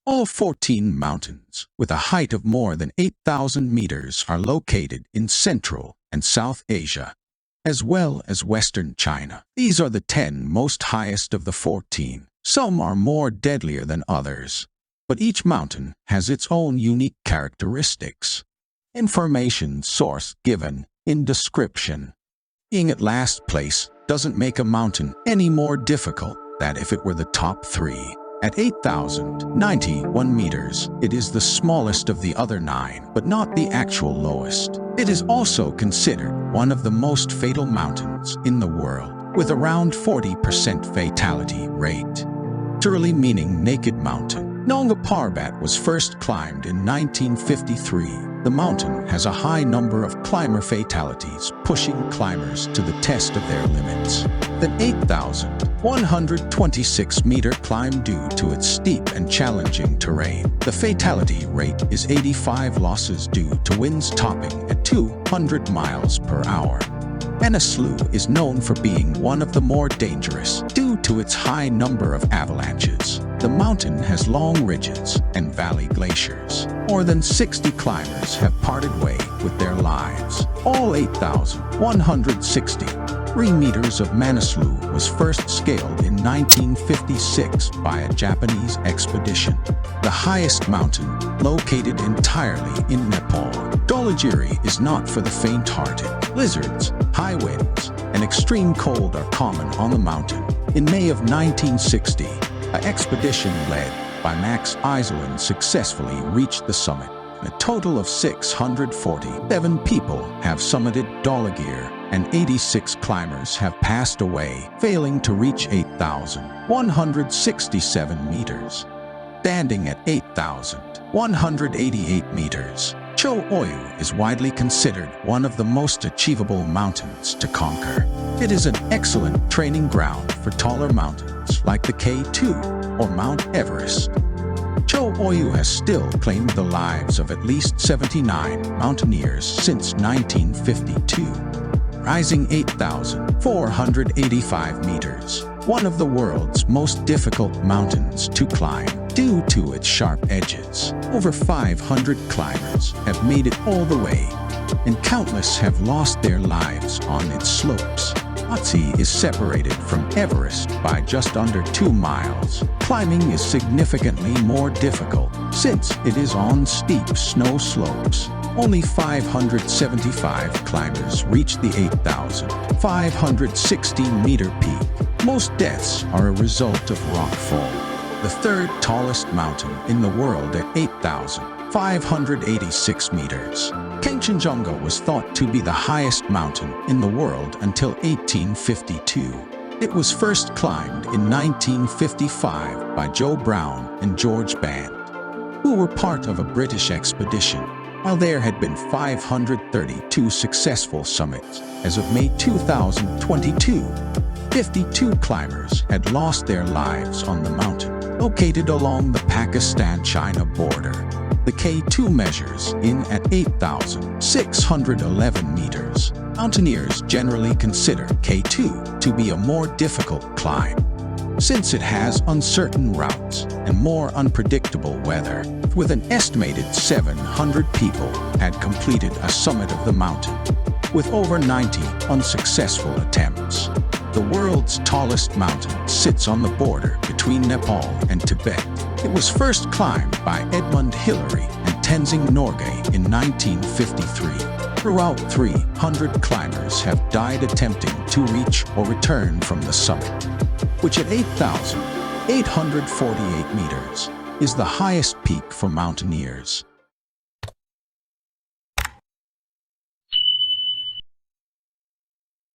All 14 mountains, with a height of more than 8,000 meters, are located in Central and South Asia, as well as Western China. These are the 10 most highest of the 14. Some are more deadlier than others, but each mountain has its own unique characteristics. Information source given in description. Being at last place doesn't make a mountain any more difficult than if it were the top 3. At 8,091 meters, it is the smallest of the other 9, but not the actual lowest. It is also considered one of the most fatal mountains in the world, with around 40% fatality rate. Literally meaning naked mountain. Nanga Parbat was first climbed in 1953. The mountain has a high number of climber fatalities, pushing climbers to the test of their limits. The 8,126-meter climb due to its steep and challenging terrain. The fatality rate is 85 losses due to winds topping at 200 miles per hour. Manaslu is known for being one of the more dangerous due to its high number of avalanches. The mountain has long ridges and valley glaciers. More than 60 climbers have parted way with their lives. All 8,163 meters of Manaslu was first scaled in 1956 by a Japanese expedition. The highest mountain, located entirely in Nepal. Dhaulagiri is not for the faint-hearted. Blizzards, high winds, and extreme cold are common on the mountain. In May of 1960, an expedition led by Max Iselin successfully reached the summit. A total of 647 people have summited Dhaulagiri, and 86 climbers have passed away, failing to reach 8,167 meters. Standing at 8,188 meters, Cho Oyu is widely considered one of the most achievable mountains to conquer. It is an excellent training ground for taller mountains like the K2 or Mount Everest. Cho Oyu has still claimed the lives of at least 79 mountaineers since 1952. Rising 8,485 meters, one of the world's most difficult mountains to climb due to its sharp edges. Over 500 climbers have made it all the way, and countless have lost their lives on its slopes. Lhotse is separated from Everest by just under 2 miles. Climbing is significantly more difficult since it is on steep snow slopes. Only 575 climbers reach the 8,516-meter peak. Most deaths are a result of rockfall. The third tallest mountain in the world at 8,586 meters. Kanchenjunga was thought to be the highest mountain in the world until 1852. It was first climbed in 1955 by Joe Brown and George Band, who were part of a British expedition. While there had been 532 successful summits, as of May 2022, 52 climbers had lost their lives on the mountain. Located along the Pakistan-China border, the K2 measures in at 8,611 meters. Mountaineers generally consider K2 to be a more difficult climb, since it has uncertain routes and more unpredictable weather. With an estimated 700 people had completed a summit of the mountain, with over 90 unsuccessful attempts. The world's tallest mountain sits on the border between Nepal and Tibet. It was first climbed by Edmund Hillary and Tenzing Norgay in 1953. Throughout 300 climbers have died attempting to reach or return from the summit, which at 8,848 meters is the highest peak for mountaineers.